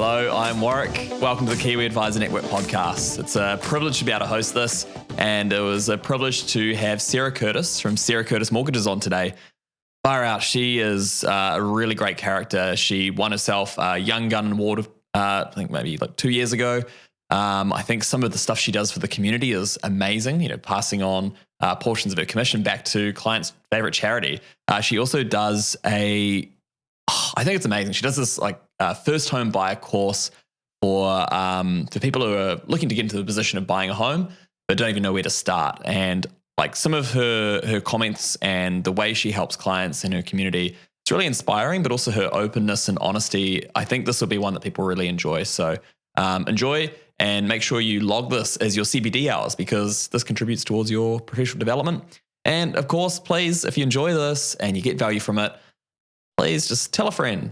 Hello, I'm Warwick. Welcome to the Kiwi Advisor Network podcast. It's a privilege to be able to host this, and it was a privilege to have Sarah Curtis from Sarah Curtis Mortgages on today. Far out, she is a really great character. She won herself a Young Gun Award, I think maybe like 2 years ago. I think some of the stuff she does for the community is amazing, passing on portions of her commission back to clients' favorite charity. She also does I think it's amazing. She does this first home buyer course for people who are looking to get into the position of buying a home but don't even know where to start. And like some of her comments and the way she helps clients in her community, it's really inspiring, but also her openness and honesty. I think this will be one that people really enjoy. So enjoy and make sure you log this as your CBD hours because this contributes towards your professional development. And of course, please, if you enjoy this and you get value from it, please just tell a friend.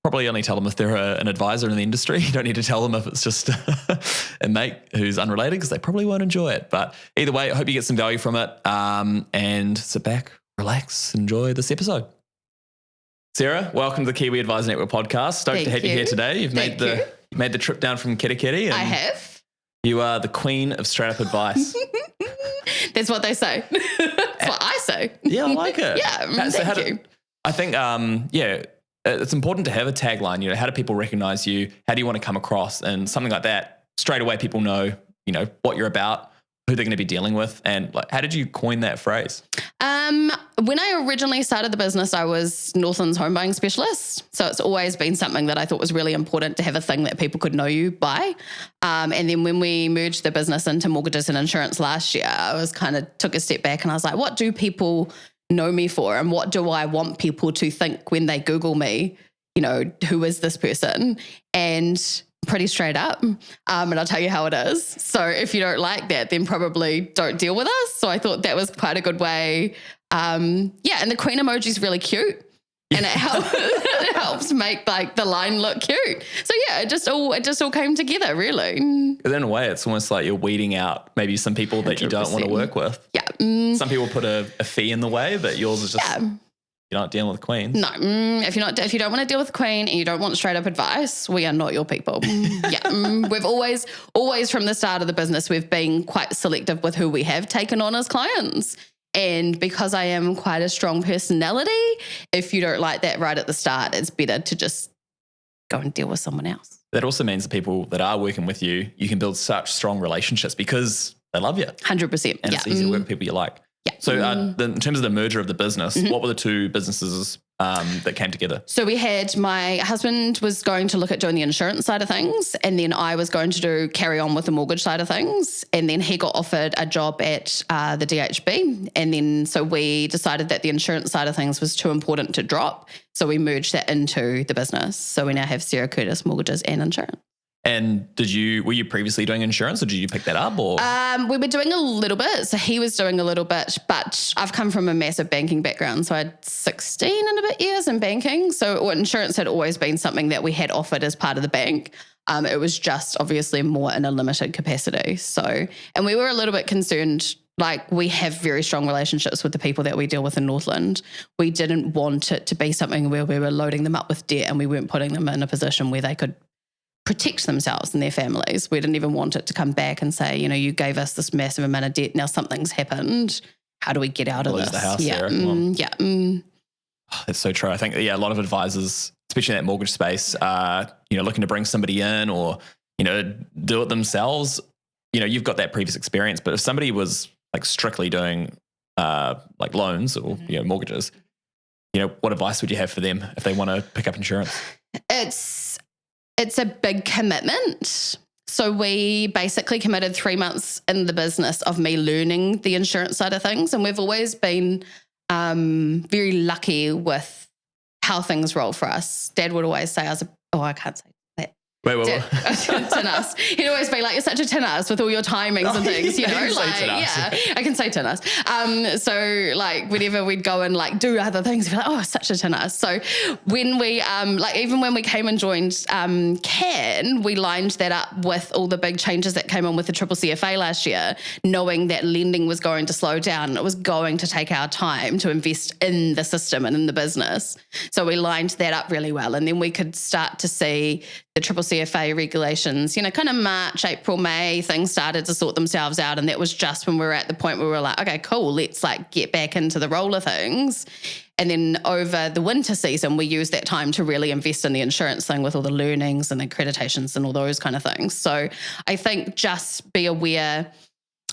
Probably only tell them if they're an advisor in the industry. You don't need to tell them if it's just a mate who's unrelated because they probably won't enjoy it. But either way, I hope you get some value from it and sit back, relax, enjoy this episode. Sarah, welcome to the Kiwi Advisor Network podcast. Stoked to have you here today. You've made the trip down from Kitakiti. I have. You are the queen of straight up advice. That's what they say. That's what I say. Yeah, I like it. Yeah, thank you. I think, it's important to have a tagline. How do people recognize you? How do you want to come across? And something like that, straight away people know, what you're about, who they're going to be dealing with. And how did you coin that phrase? When I originally started the business, I was Northland's home buying specialist. So it's always been something that I thought was really important to have a thing that people could know you by. And then when we merged the business into mortgages and insurance last year, I was took a step back and I was like, what do people know me for? And what do I want people to think when they Google me? Who is this person? And pretty straight up. And I'll tell you how it is. So if you don't like that, then probably don't deal with us. So I thought that was quite a good way. And the queen emoji is really cute. And it helps make the line look cute. So yeah, it just all came together really. Because in a way, it's almost like you're weeding out maybe some people that 100%. You don't want to work with. Yeah. Some people put a fee in the way, but yours is just you're not dealing with queens. No, if you don't want to deal with a queen and you don't want straight up advice, we are not your people. We've always from the start of the business, we've been quite selective with who we have taken on as clients. And because I am quite a strong personality, if you don't like that right at the start, it's better to just go and deal with someone else. That also means the people that are working with you, you can build such strong relationships because they love you. 100%. And it's easy to work with people you like. Yeah. So in terms of the merger of the business, what were the two businesses that came together? So we had, my husband was going to look at doing the insurance side of things, and then I was going to carry on with the mortgage side of things. And then he got offered a job at the DHB. And then so we decided that the insurance side of things was too important to drop. So we merged that into the business. So we now have Sarah Curtis Mortgages and Insurance. And were you previously doing insurance or did you pick that up? Or we were doing a little bit. So he was doing a little bit, but I've come from a massive banking background. So I had 16 and a bit years in banking. So insurance had always been something that we had offered as part of the bank. It was just obviously more in a limited capacity. So, and we were a little bit concerned, we have very strong relationships with the people that we deal with in Northland. We didn't want it to be something where we were loading them up with debt and we weren't putting them in a position where they could protect themselves and their families. We didn't even want it to come back and say, you gave us this massive amount of debt. Now something's happened. How do we get out of this? The house, yeah. That's so true. I think, a lot of advisors, especially in that mortgage space, looking to bring somebody in or, do it themselves. You've got that previous experience, but if somebody was strictly doing loans or, mortgages, what advice would you have for them if they want to pick up insurance? It's a big commitment. So we basically committed 3 months in the business of me learning the insurance side of things. And we've always been very lucky with how things roll for us. Dad would always say, I can't say that. Wait, tin ass. He'd always be like, you're such a tin ass with all your timings and things, you know, I can say tin ass. So like whenever we'd go and like do other things, he'd be like, oh, such a tin ass. So when we, like even when we came and joined CAN, we lined that up with all the big changes that came on with the triple CFA last year, knowing that lending was going to slow down. It was going to take our time to invest in the system and in the business. So we lined that up really well. And then we could start to see the triple CFA regulations, you know, kind of March, April, May, things started to sort themselves out. And that was just when we were at the point where we were like, okay, cool, let's like get back into the roll of things. And then over the winter season, we used that time to really invest in the insurance thing with all the learnings and accreditations and all those kind of things. So I think just be aware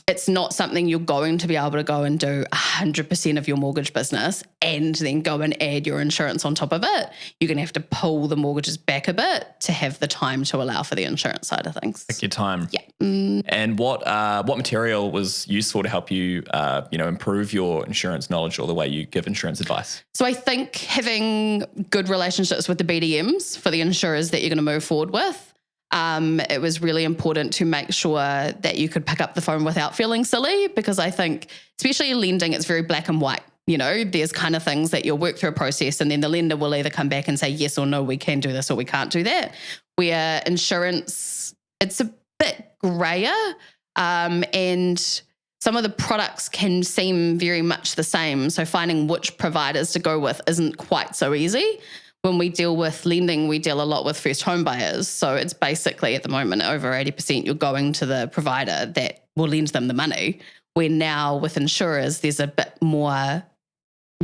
it's not something you're going to be able to go and do 100% of your mortgage business and then go and add your insurance on top of it. You're going to have to pull the mortgages back a bit to have the time to allow for the insurance side of things. Take your time. Yeah. And what material was useful to help you, improve your insurance knowledge or the way you give insurance advice? So I think having good relationships with the BDMs for the insurers that you're going to move forward with. It was really important to make sure that you could pick up the phone without feeling silly, because I think, especially in lending, it's very black and white. You know, there's kind of things that you'll work through a process and then the lender will either come back and say yes or no, we can do this or we can't do that. Where insurance, it's a bit grayer, and some of the products can seem very much the same. So finding which providers to go with isn't quite so easy. When we deal with lending, we deal a lot with first home buyers. So it's basically at the moment over 80% you're going to the provider that will lend them the money. Where now with insurers, there's a bit more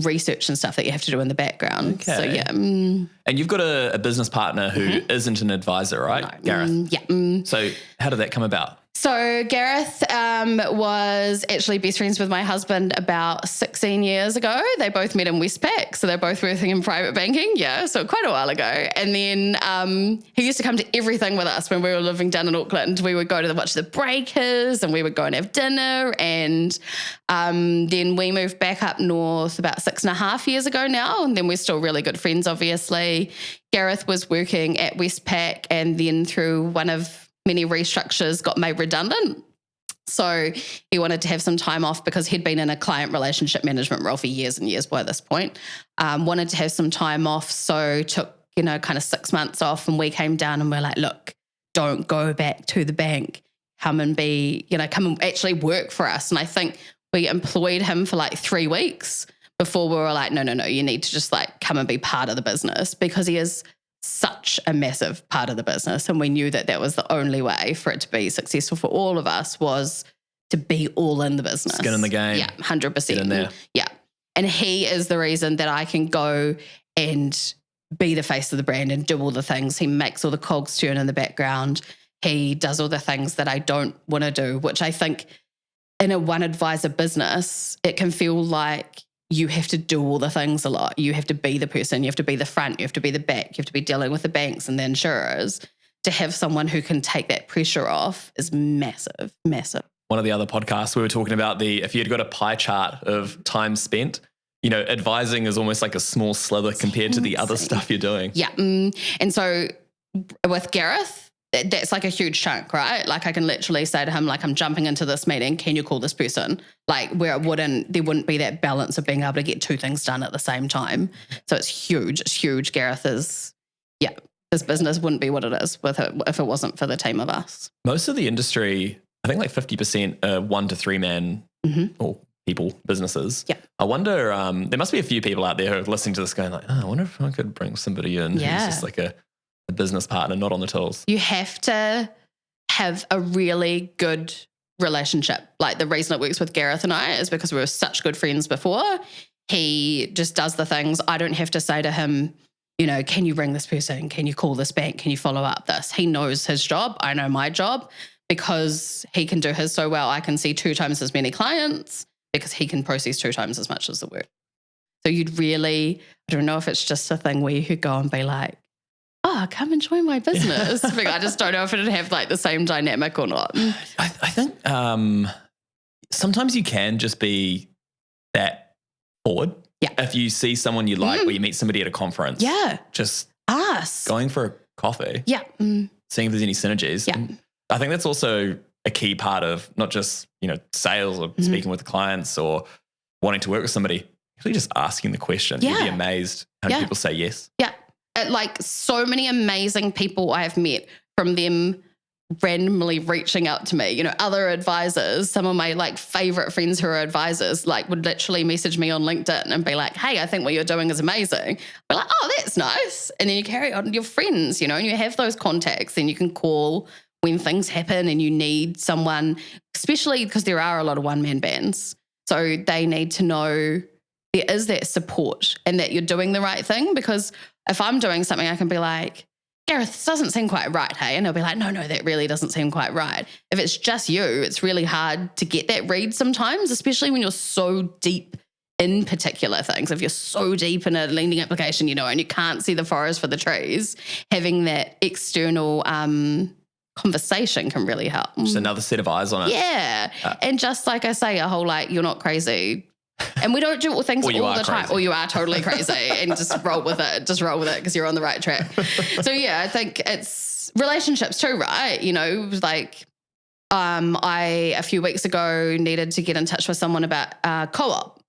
research and stuff that you have to do in the background. Okay. So yeah. And you've got a business partner who isn't an advisor, right? No. Gareth? Yeah. So how did that come about? So Gareth was actually best friends with my husband about 16 years ago. They both met in Westpac, so they're both working in private banking. Yeah, so quite a while ago. And then he used to come to everything with us when we were living down in Auckland. We would go to watch the Breakers and we would go and have dinner. And then we moved back up north about 6.5 years ago now. And then we're still really good friends, obviously. Gareth was working at Westpac and then through one of many restructures got made redundant. So he wanted to have some time off because he'd been in a client relationship management role for years and years by this point. Wanted to have some time off, so took, kind of 6 months off, and we came down and we're like, look, don't go back to the bank. Come and come and actually work for us. And I think we employed him for like 3 weeks before we were like, no, you need to just like come and be part of the business, because he is such a massive part of the business. And we knew that that was the only way for it to be successful for all of us, was to be all in the business. Skin in the game. Yeah, 100%. Get in there. Yeah. And he is the reason that I can go and be the face of the brand and do all the things. He makes all the cogs turn in the background. He does all the things that I don't want to do, which I think in a one advisor business, it can feel like you have to do all the things a lot. You have to be the person, you have to be the front, you have to be the back, you have to be dealing with the banks and the insurers. To have someone who can take that pressure off is massive, massive. One of the other podcasts, we were talking about if you had got a pie chart of time spent, advising is almost like a small slither compared to the other stuff you're doing. Yeah. And so with Gareth, that's like a huge chunk, right? Like I can literally say to him, like, I'm jumping into this meeting. Can you call this person? Like where there wouldn't be that balance of being able to get two things done at the same time. So it's huge. It's huge. Gareth is, this business wouldn't be what it is if it wasn't for the team of us. Most of the industry, I think like 50% are 1 to 3 man or people, businesses. Yeah. I wonder, there must be a few people out there who are listening to this going like, I wonder if I could bring somebody in who's just like a business partner, not on the tools. You have to have a really good relationship. Like the reason it works with Gareth and I is because we were such good friends before. He just does the things. I don't have to say to him, can you ring this person? Can you call this bank? Can you follow up this? He knows his job. I know my job. Because he can do his so well, I can see 2 times as many clients because he can process 2 times as much as the work. So you'd really, I don't know if it's just a thing where you could go and be like, come and join my business. But I just don't know if it'd have like the same dynamic or not. I think sometimes you can just be that forward. Yeah. If you see someone you like or you meet somebody at a conference. Yeah. Just us going for a coffee. Yeah. seeing if there's any synergies. Yeah. And I think that's also a key part of not just, sales or speaking with the clients or wanting to work with somebody, actually just asking the question. You'd be amazed how many people say yes. Yeah. Like so many amazing people I have met from them randomly reaching out to me, other advisors, some of my like favorite friends who are advisors, like would literally message me on LinkedIn and be like, hey, I think what you're doing is amazing. Be like, oh, that's nice. And then you carry on your friends, and you have those contacts and you can call when things happen and you need someone, especially because there are a lot of one-man bands. So they need to know there is that support and that you're doing the right thing. Because if I'm doing something, I can be like, Gareth, this doesn't seem quite right, hey? And they'll be like, no, that really doesn't seem quite right. If it's just you, it's really hard to get that read sometimes, especially when you're so deep in particular things. If you're so deep in a lending application, and you can't see the forest for the trees, having that external conversation can really help. Just another set of eyes on it. Yeah. And just like I say, a whole you're not crazy. And we don't do things all the time. Or you are totally crazy and just roll with it. Just roll with it because you're on the right track. So yeah, I think it's relationships too, right? I a few weeks ago needed to get in touch with someone about co-op.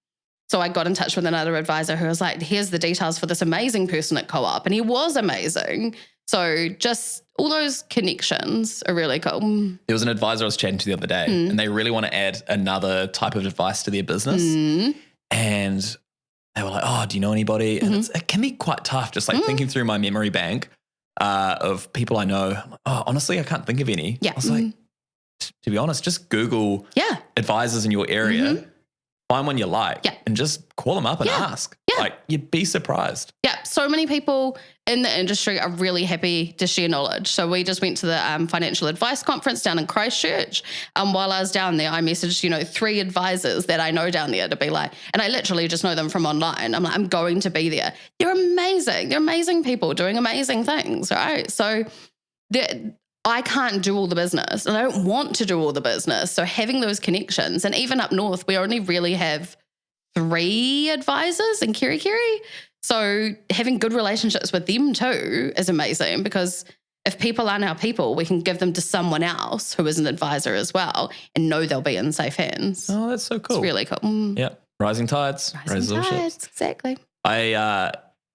So I got in touch with another advisor who was like, here's the details for this amazing person at co-op. And he was amazing. So just all those connections are really cool. There was an advisor I was chatting to the other day and they really want to add another type of advice to their business. And they were like, oh, do you know anybody? And it can be quite tough just thinking through my memory bank of people I know. I'm like, oh, honestly, I can't think of any. Yeah. I was like, to be honest, just Google advisors in your area. Find one you like and just call them up and ask. Yeah. You'd be surprised. Yeah. So many people in the industry are really happy to share knowledge. So we just went to the financial advice conference down in Christchurch. While I was down there, I messaged, 3 advisors that I know down there to be like, and I literally just know them from online. I'm like, I'm going to be there. They're amazing. They're amazing people doing amazing things, right? So I can't do all the business and I don't want to do all the business. So having those connections, and even up north, we only really have 3 advisors in Kirikiri. So having good relationships with them too is amazing, because if people aren't our people, we can give them to someone else who is an advisor as well and know they'll be in safe hands. Oh, that's so cool. It's really cool. Yeah. Rising tides. Rising tides, exactly.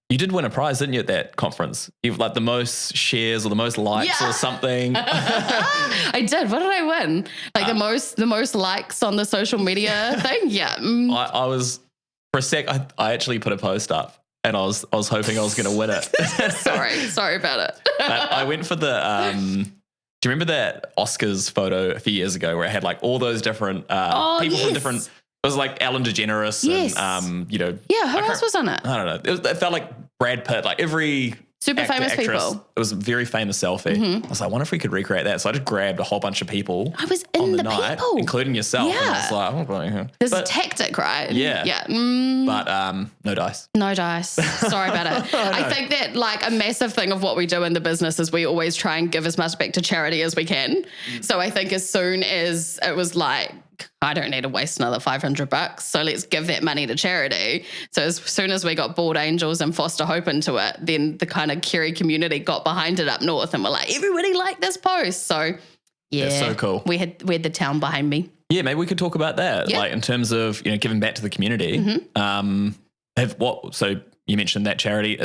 You did win a prize, didn't you, at that conference? You've the most shares or the most likes or something. I did. What did I win? The most likes on the social media thing? Yeah. I was, for a sec, I actually put a post up and I was hoping I was going to win it. Sorry about it. I went for the, do you remember that Oscars photo a few years ago where it had all those different people from different, it was like Ellen DeGeneres and, Yeah, who else was on it? I don't know. It felt like Brad Pitt, every super famous actress. People. It was a very famous selfie. I was like, I wonder if we could recreate that. So I just grabbed a whole bunch of people. I was in the night, people. Including yourself. Yeah. And I was like, oh, there's a tactic, right? Yeah. Yeah. But no dice. No dice. Sorry about it. Oh, no. I think that a massive thing of what we do in the business is we always try and give as much back to charity as we can. So I think as soon as it was I don't need to waste another $500, so let's give that money to charity. So as soon as we got Bored Angels and Foster Hope into it, then the kind of Kerry community got behind it up north and we're like, everybody liked this post. So yeah, that's so cool. We had the town behind me. Yeah, maybe we could talk about that, in terms of giving back to the community. So you mentioned that charity.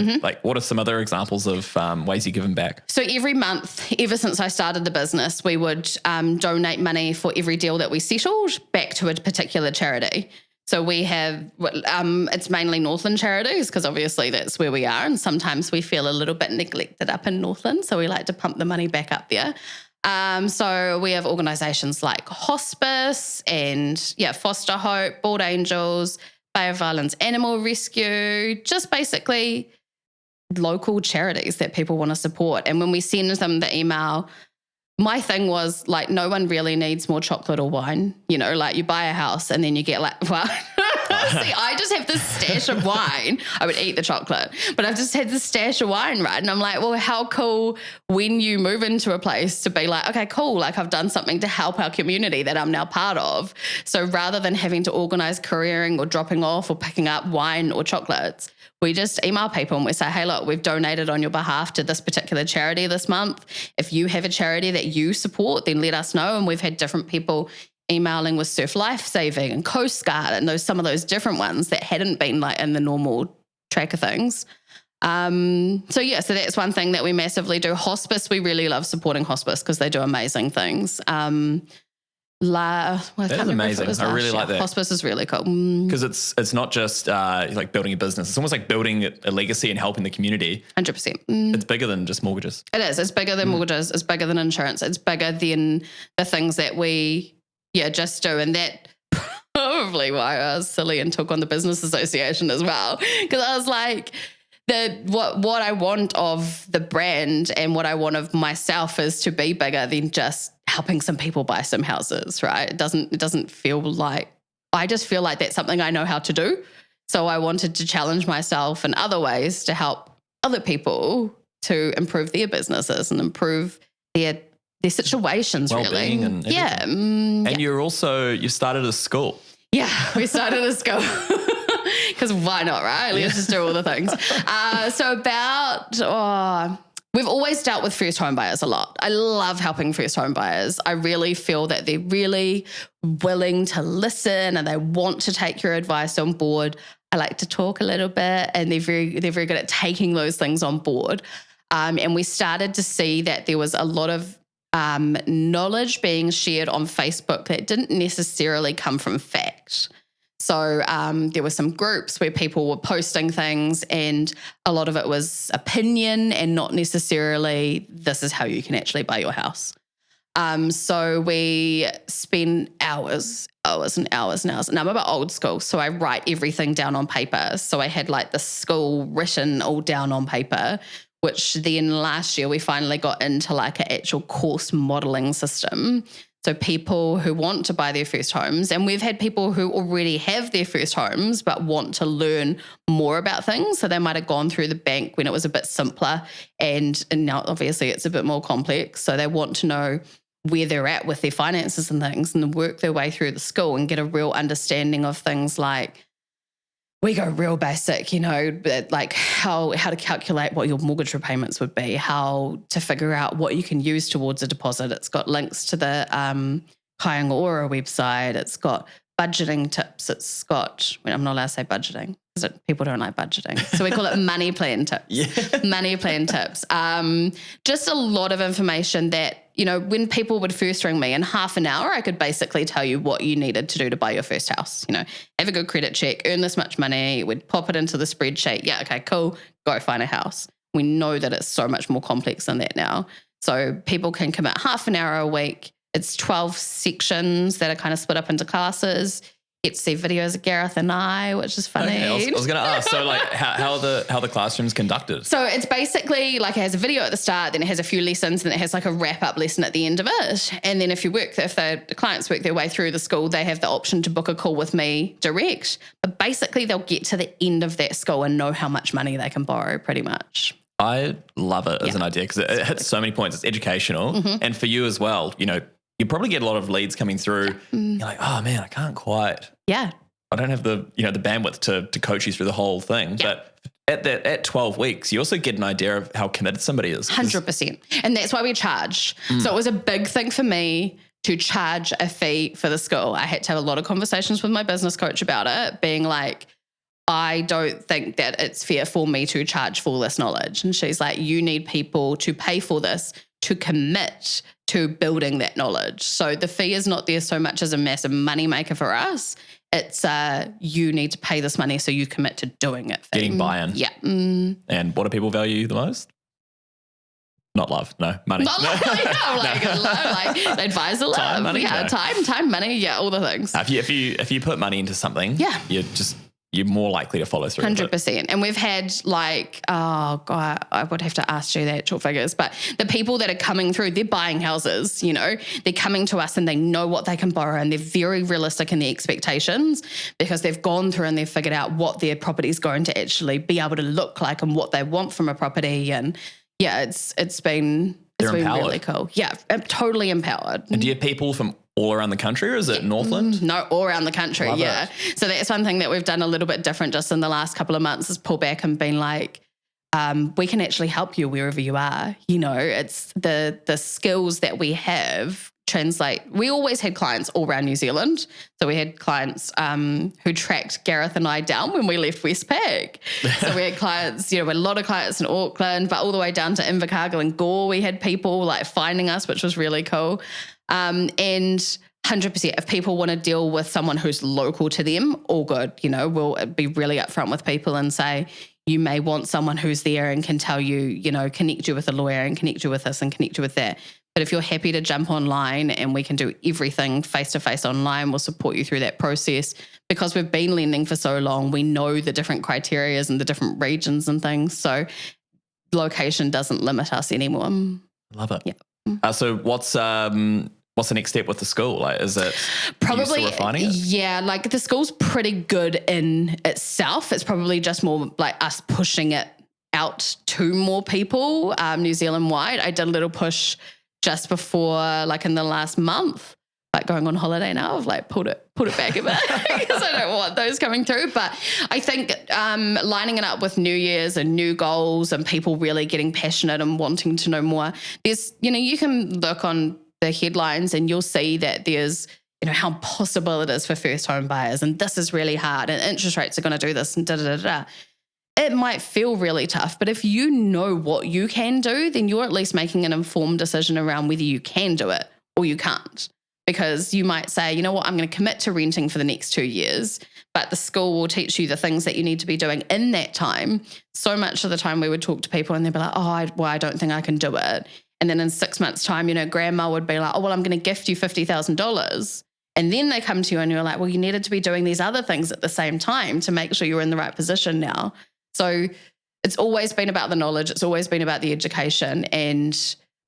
What are some other examples of ways you're giving back? So every month, ever since I started the business, we would donate money for every deal that we settled back to a particular charity. So we have, it's mainly Northland charities because obviously that's where we are, and sometimes we feel a little bit neglected up in Northland, so we like to pump the money back up there. So we have organisations like Hospice and Foster Hope, Bored Angels, Bay of Islands Animal Rescue, just basically local charities that people want to support. And when we send them the email, my thing was no one really needs more chocolate or wine. You buy a house and then you get honestly, I just have this stash of wine. I would eat the chocolate, but I've just had this stash of wine, right? And I'm like, well, how cool when you move into a place to be like, okay, cool. Like I've done something to help our community that I'm now part of. So rather than having to organize couriering or dropping off or picking up wine or chocolates, we just email people and we say, hey, look, we've donated on your behalf to this particular charity this month. If you have a charity that you support, then let us know. And we've had different people emailing with Surf Life Saving and Coast Guard and some of those different ones that hadn't been like in the normal track of things. So that's one thing that we massively do. Hospice, we really love supporting hospice because they do amazing things. That is amazing. I really like that. Hospice is really cool. Because it's not just like building a business. It's almost like building a legacy and helping the community. 100%. It's bigger than just mortgages. It is. It's bigger than mortgages. It's bigger than insurance. It's bigger than the things that we just do. And that probably why I was silly and took on the business association as well. Because I was like, what I want of the brand and what I want of myself is to be bigger than just helping some people buy some houses, right? It doesn't feel like, I just feel like that's something I know how to do. So I wanted to challenge myself in other ways to help other people to improve their businesses and improve their situations, well-being really. And everything. And you started a school. Yeah, we started a school. Because why not, right? Let's just do all the things. We've always dealt with first home buyers a lot. I love helping first home buyers. I really feel that they're really willing to listen and they want to take your advice on board. I like to talk a little bit and they're very good at taking those things on board. And we started to see that there was a lot of knowledge being shared on Facebook that didn't necessarily come from fact. So there were some groups where people were posting things and a lot of it was opinion and not necessarily this is how you can actually buy your house. So we spend hours and hours and hours. And I'm about old school, so I write everything down on paper. So I had like the school written all down on paper, which then last year we finally got into like an actual course modeling system. So people who want to buy their first homes, and we've had people who already have their first homes but want to learn more about things. So they might have gone through the bank when it was a bit simpler and now obviously it's a bit more complex. So they want to know where they're at with their finances and things and work their way through the school and get a real understanding of things like, we go real basic, like how to calculate what your mortgage repayments would be, how to figure out what you can use towards a deposit. It's got links to the Kaingaora website. It's got budgeting tips. It's got, I'm not allowed to say budgeting because people don't like budgeting. So we call it money plan tips. Yeah. Money plan tips. Just a lot of information that, when people would first ring me in half an hour, I could basically tell you what you needed to do to buy your first house. Have a good credit check, earn this much money, we'd pop it into the spreadsheet. Yeah, okay, cool, go find a house. We know that it's so much more complex than that now. So people can commit half an hour a week. It's 12 sections that are kind of split up into classes. Get to see videos of Gareth and I, which is funny. Okay, I was going to ask, so like how the classroom's conducted? So it's basically like it has a video at the start, then it has a few lessons, then it has like a wrap-up lesson at the end of it. And then if the clients work their way through the school, they have the option to book a call with me direct. But basically they'll get to the end of that school and know how much money they can borrow pretty much. I love it as an idea because it hits so many points. It's educational. Mm-hmm. And for you as well, you probably get a lot of leads coming through. You're like, oh man, I can't quite. Yeah. I don't have the bandwidth to coach you through the whole thing. Yeah. But at 12 weeks, you also get an idea of how committed somebody is. 100%. And that's why we charge. So it was a big thing for me to charge a fee for the school. I had to have a lot of conversations with my business coach about it, being like, I don't think that it's fair for me to charge for this knowledge. And she's like, you need people to pay for this to commit to building that knowledge. So the fee is not there so much as a massive money maker for us. It's you need to pay this money so you commit to doing it. Getting buy-in. Yeah. And what do people value the most? Not love, no, money. Not love, like advisor love. Time, money, yeah, no. time, money, yeah, all the things. If you put money into something, yeah, you're just you're more likely to follow through. 100%. And we've had like, oh God, I would have to ask you the actual figures, but the people that are coming through, they're buying houses, you know, they're coming to us and they know what they can borrow and they're very realistic in their expectations because they've gone through and they've figured out what their property is going to actually be able to look like and what they want from a property. And yeah, it's been really cool. Yeah, I'm totally empowered. And do you have people from all around the country, or is it Northland? No, all around the country, Love it. So that's one thing that we've done a little bit different just in the last couple of months is pull back and been like, we can actually help you wherever you are. You know, it's the skills that we have translate. We always had clients all around New Zealand. So we had clients who tracked Gareth and I down when we left Westpac. So we had clients, you know, we had a lot of clients in Auckland, but all the way down to Invercargill and Gore, we had people like finding us, which was really cool. And 100%, if people want to deal with someone who's local to them, all good. You know, we'll be really upfront with people and say, you may want someone who's there and can tell you, you know, connect you with a lawyer and connect you with this and connect you with that. But if you're happy to jump online and we can do everything face-to-face online, we'll support you through that process. Because we've been lending for so long, we know the different criterias and the different regions and things. So location doesn't limit us anymore. Love it. Yeah. So what's the next step with the school? Like, is it probably still refining it? Yeah, like the school's pretty good in itself. It's probably just more like us pushing it out to more people, New Zealand wide. I did a little push just before, like in the last month, like going on holiday now. I've like pulled it back a bit because I don't want those coming through. But I think lining it up with New Year's and new goals and people really getting passionate and wanting to know more. There's, you know, you can look on the headlines and you'll see that there's, you know, how impossible it is for first home buyers and this is really hard and interest rates are going to do this and da-da-da-da. It might feel really tough, but if you know what you can do, then you're at least making an informed decision around whether you can do it or you can't. Because you might say, you know what, I'm going to commit to renting for the next 2 years, but the school will teach you the things that you need to be doing in that time. So much of the time we would talk to people and they'd be like, I don't think I can do it. And then in 6 months' time, you know, grandma would be like, I'm going to gift you $50,000. And then they come to you and you're like, well, you needed to be doing these other things at the same time to make sure you're in the right position now. So it's always been about the knowledge. It's always been about the education and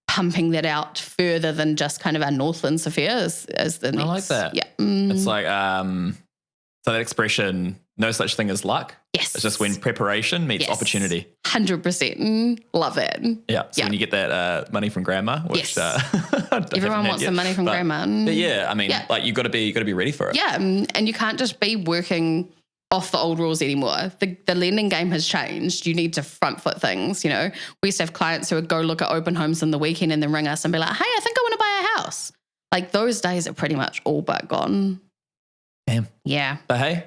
pumping that out further than just kind of our Northlands affairs as the next. I like that. Yeah. It's like, so that expression, no such thing as luck. Yes. It's just when preparation meets opportunity. 100%. Love it. Yeah. So when you get that money from grandma, which everyone wants the money from grandma. But yeah, I mean, like you've got to be ready for it. Yeah. And you can't just be working off the old rules anymore. The lending game has changed. You need to front foot things, you know. We used to have clients who would go look at open homes on the weekend and then ring us and be like, hey, I think I want to buy a house. Like those days are pretty much all but gone. Damn. Yeah. But hey,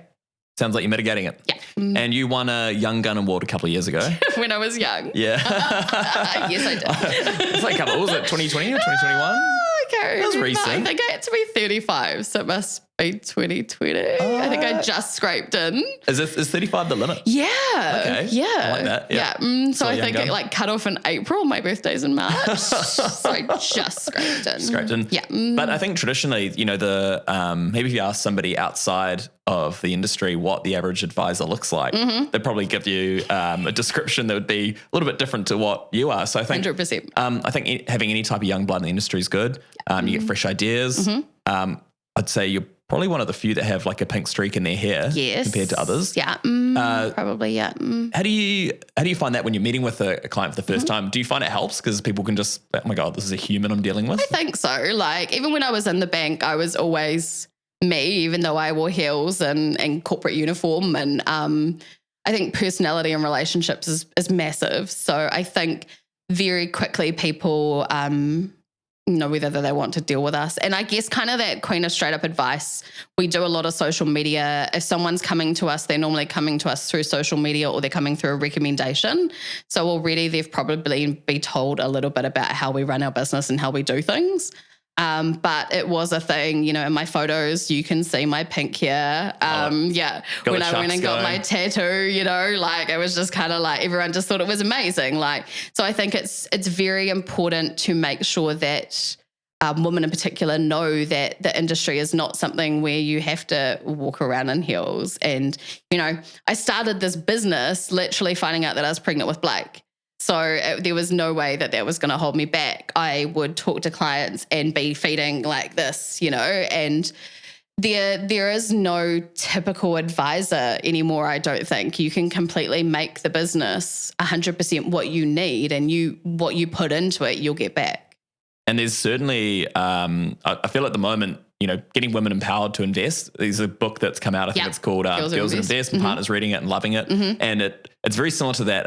sounds like you're mitigating it. Yeah. And you won a Young Gun Award a couple of years ago. When I was young. Yeah. Yes, I did. It's like, what was it, 2020 or 2021? Okay. That was recent. I think I had to be 35, so it must be 2020. I think I just scraped in. Is 35 the limit? Yeah. Okay. Yeah. I like that. Yeah. So I think it like cut off in April. My birthday's in March. So I just scraped in. Yeah. But I think traditionally, you know, maybe if you ask somebody outside of the industry what the average advisor looks like, they'd probably give you a description that would be a little bit different to what you are. So I think 100%. I think having any type of young blood in the industry is good. You get fresh ideas. I'd say you're probably one of the few that have like a pink streak in their hair compared to others. Yeah, probably, yeah. How do you find that when you're meeting with a client for the first time? Do you find it helps because people can just, oh my God, this is a human I'm dealing with? I think so. Like even when I was in the bank, I was always me, even though I wore heels and corporate uniform. And I think personality and relationships is massive. So I think very quickly people know whether they want to deal with us. And I guess kind of that queen of straight up advice, we do a lot of social media. If someone's coming to us, they're normally coming to us through social media or they're coming through a recommendation. So already they've probably been told a little bit about how we run our business and how we do things. But it was a thing, you know, in my photos, you can see my pink hair. When I went and got my tattoo, you know, like it was just kind of like everyone just thought it was amazing. Like, so I think it's very important to make sure that women in particular know that the industry is not something where you have to walk around in heels. And, I started this business literally finding out that I was pregnant with Blake. So there was no way that was going to hold me back. I would talk to clients and be feeding like this, and there is no typical advisor anymore, I don't think. You can completely make the business 100% what you need, and what you put into it, you'll get back. And there's certainly, I feel at the moment, getting women empowered to invest. There's a book that's come out, I think it's called Girls Who Invest. My partner's reading it and loving it. And it's very similar to that,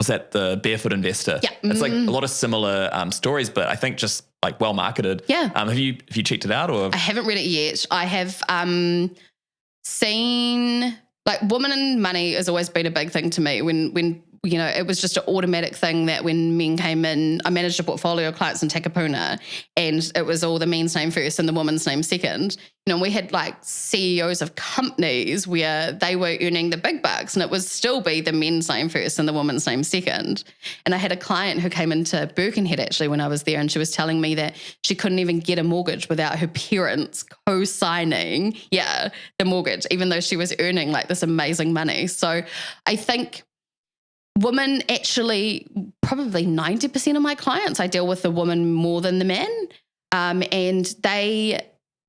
was that the Barefoot Investor? Yeah. It's like a lot of similar stories, but I think just like well marketed. Yeah. Have you checked it out? Or I haven't read it yet. I have seen, like, woman and money has always been a big thing to me. When it was just an automatic thing that when men came in, I managed a portfolio of clients in Takapuna, and it was all the men's name first and the woman's name second. We had like CEOs of companies where they were earning the big bucks, and it would still be the men's name first and the woman's name second. And I had a client who came into Birkenhead actually when I was there, and she was telling me that she couldn't even get a mortgage without her parents co-signing, the mortgage, even though she was earning like this amazing money. So I think women, actually, probably 90% of my clients, I deal with the woman more than the men, and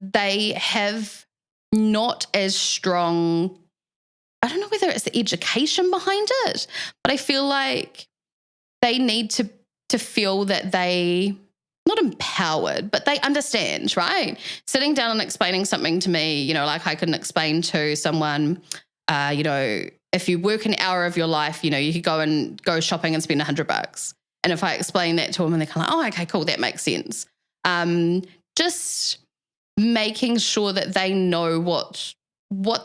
they have not as strong, I don't know whether it's the education behind it, but I feel like they need to feel that they, not empowered, but they understand, right? Sitting down and explaining something to me, like I couldn't explain to someone, if you work an hour of your life, you could go shopping and spend $100. And if I explain that to them and they're kind of like, oh, okay, cool, that makes sense. Just making sure that they know what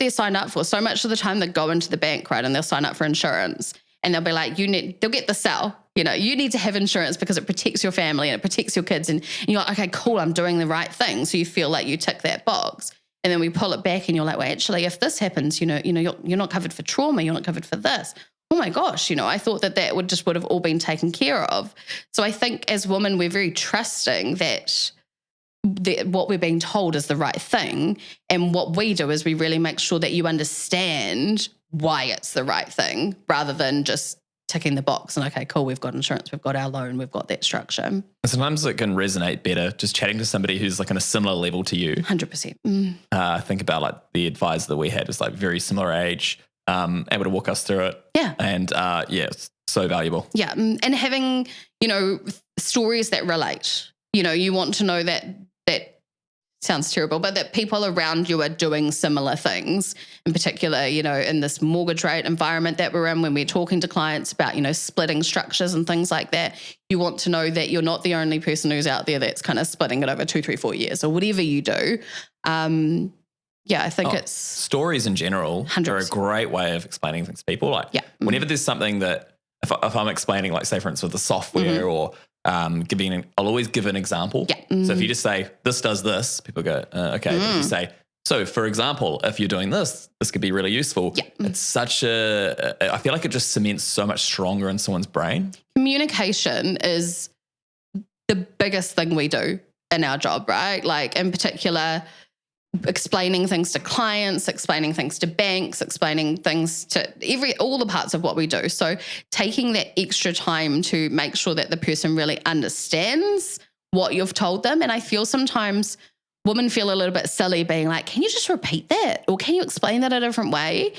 they're signed up for. So much of the time they go into the bank, right, and they'll sign up for insurance, and they'll be like, they'll get the sell. You need to have insurance because it protects your family and it protects your kids. And you're like, okay, cool, I'm doing the right thing. So you feel like you tick that box. And then we pull it back and you're like, well, actually, if this happens, you're not covered for trauma, you're not covered for this. Oh my gosh, I thought that would have all been taken care of. So I think as women, we're very trusting that what we're being told is the right thing. And what we do is we really make sure that you understand why it's the right thing, rather than just ticking the box and, okay, cool, we've got insurance, we've got our loan, we've got that structure. Sometimes it can resonate better just chatting to somebody who's like on a similar level to you. 100%. Think about like the advisor that we had was like very similar age, able to walk us through it. Yeah. And it's so valuable. Yeah. And having, stories that relate, you want to know that sounds terrible, but that people around you are doing similar things. In particular, in this mortgage rate environment that we're in, when we're talking to clients about, splitting structures and things like that, you want to know that you're not the only person who's out there that's kind of splitting it over 2, 3, 4 years or whatever you do. I think it's... Stories in general 100%. Are a great way of explaining things to people. Like whenever there's something that, if I'm explaining, like say for instance with the software or I'll always give an example. Yeah. So if you just say, this does this, people go, okay. But if you say, so for example, if you're doing this could be really useful. Yeah. It's such I feel like it just cements so much stronger in someone's brain. Communication is the biggest thing we do in our job, right? Like in particular, explaining things to clients, explaining things to banks, explaining things to all the parts of what we do. So taking that extra time to make sure that the person really understands what you've told them. And I feel sometimes women feel a little bit silly being like, can you just repeat that? Or can you explain that a different way?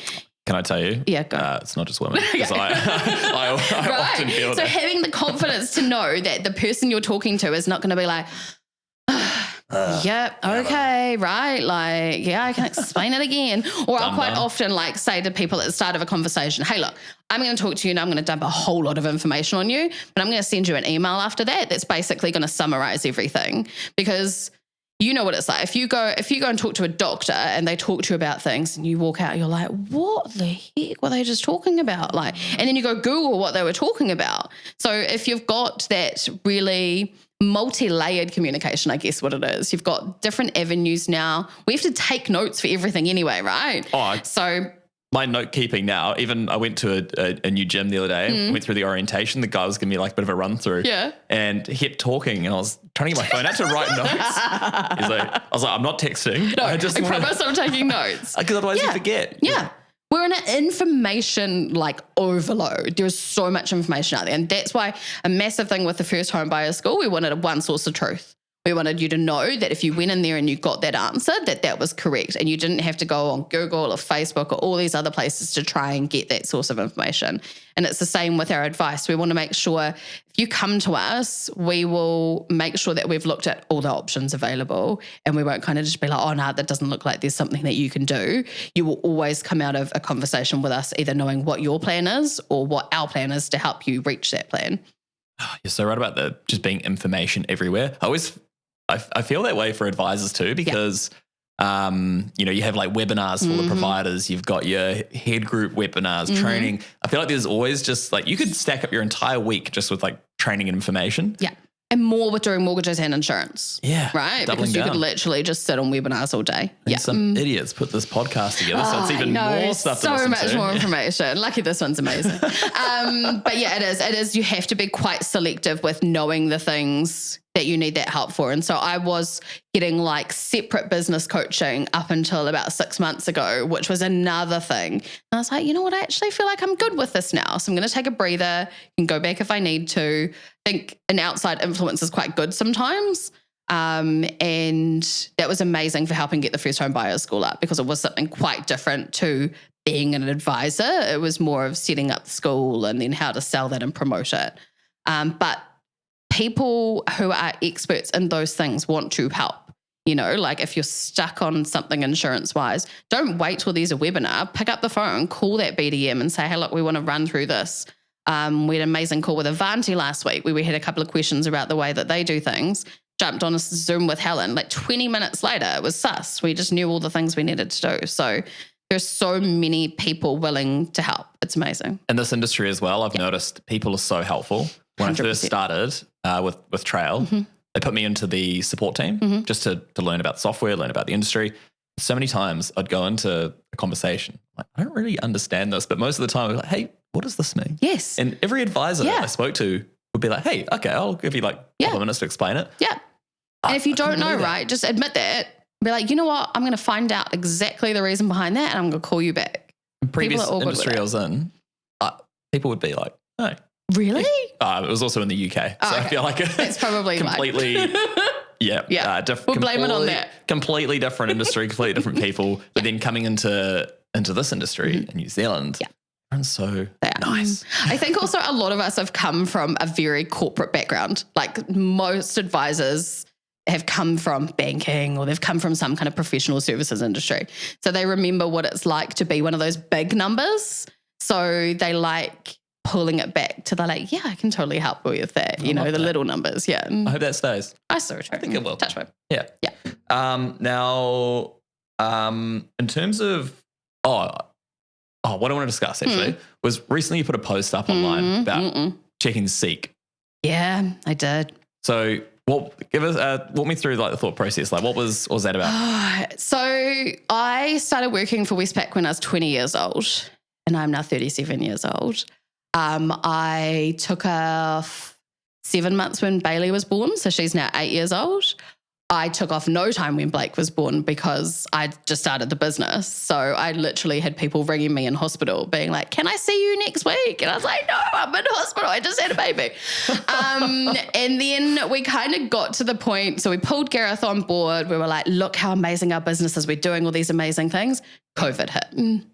Can I tell you? Yeah, go. It's not just women. Because I often feel so that. having the confidence to know that the person you're talking to is not going to be like, okay, right, like, I can explain it again. Or I'll quite often like say to people at the start of a conversation, hey, look, I'm going to talk to you and I'm going to dump a whole lot of information on you, but I'm going to send you an email after that's basically going to summarize everything, because you know what it's like. If you go and talk to a doctor and they talk to you about things and you walk out, you're like, what the heck were they just talking about? Like, and then you go Google what they were talking about. So if you've got that really multi-layered communication, I guess what it is, you've got different avenues now. We have to take notes for everything anyway, right? Oh, so my note keeping now, even I went to a new gym the other day, went through the orientation. The guy was giving me like a bit of a run through. Yeah. And he kept talking and I was trying to get my phone out to write notes. I was like, I'm not texting. No, I promise I'm taking notes. Because otherwise you forget. Yeah. We're in an information like overload. There's so much information out there. And that's why a massive thing with the first home buyer school, we wanted a one source of truth. We wanted you to know that if you went in there and you got that answer, that was correct. And you didn't have to go on Google or Facebook or all these other places to try and get that source of information. And it's the same with our advice. We want to make sure if you come to us, we will make sure that we've looked at all the options available and we won't kind of just be like, oh, no, that doesn't look like there's something that you can do. You will always come out of a conversation with us either knowing what your plan is or what our plan is to help you reach that plan. You're so right about the just being information everywhere. I feel that way for advisors too, because, you have like webinars full of providers. You've got your head group webinars, training. I feel like there's always just like, you could stack up your entire week just with like training and information. Yeah. And more with doing mortgages and insurance. Yeah. Right? Because you could literally just sit on webinars all day. And some idiots put this podcast together, so it's even more stuff to listen to. So much more information. Lucky this one's amazing. But yeah, it is. You have to be quite selective with knowing the things that you need that help for. And so I was getting like separate business coaching up until about 6 months ago, which was another thing. And I was like, you know what? I actually feel like I'm good with this now. So I'm going to take a breather and go back if I need to. I think an outside influence is quite good sometimes. And that was amazing for helping get the first home buyers school up because it was something quite different to being an advisor. It was more of setting up the school and then how to sell that and promote it. But people who are experts in those things want to help. Like if you're stuck on something insurance-wise, don't wait till there's a webinar. Pick up the phone, call that BDM and say, hey, look, we want to run through this. We had an amazing call with Avanti last week where we had a couple of questions about the way that they do things. Jumped on a Zoom with Helen. Like 20 minutes later, it was sus. We just knew all the things we needed to do. So there's so many people willing to help. It's amazing. In this industry as well, I've noticed people are so helpful. When 100%. I first started with Trail, they put me into the support team just to learn about software, learn about the industry. So many times I'd go into a conversation, like, I don't really understand this, but most of the time I was like, hey, what does this mean? Yes. And every advisor I spoke to would be like, hey, okay, I'll give you like a couple of minutes to explain it. Yeah. And if you don't know, right, just admit that. Be like, you know what? I'm going to find out exactly the reason behind that and I'm going to call you back. Previous industry I was in, people would be like, no. Really? It was also in the UK. So I feel like it's probably completely, we'll blame it on that. Completely different industry, completely different people. But then coming into this industry in New Zealand, everyone's so nice. I think also a lot of us have come from a very corporate background. Like most advisors have come from banking or they've come from some kind of professional services industry. So they remember what it's like to be one of those big numbers. So they like pulling it back to like, yeah, I can totally help with that. The little numbers. Yeah. I hope that stays. I so true. I think it will. Touch wood. Yeah. Now, in terms of, what I want to discuss actually was recently you put a post up online about checking Seek. Yeah, I did. So walk me through like the thought process. Like what was that about? So I started working for Westpac when I was 20 years old and I'm now 37 years old. I took off 7 months when Bailey was born. So she's now 8 years old. I took off no time when Blake was born because I just started the business. So I literally had people ringing me in hospital being like, can I see you next week? And I was like, no, I'm in hospital. I just had a baby. And then we kind of got to the point. So we pulled Gareth on board. We were like, look how amazing our business is. We're doing all these amazing things. COVID hit.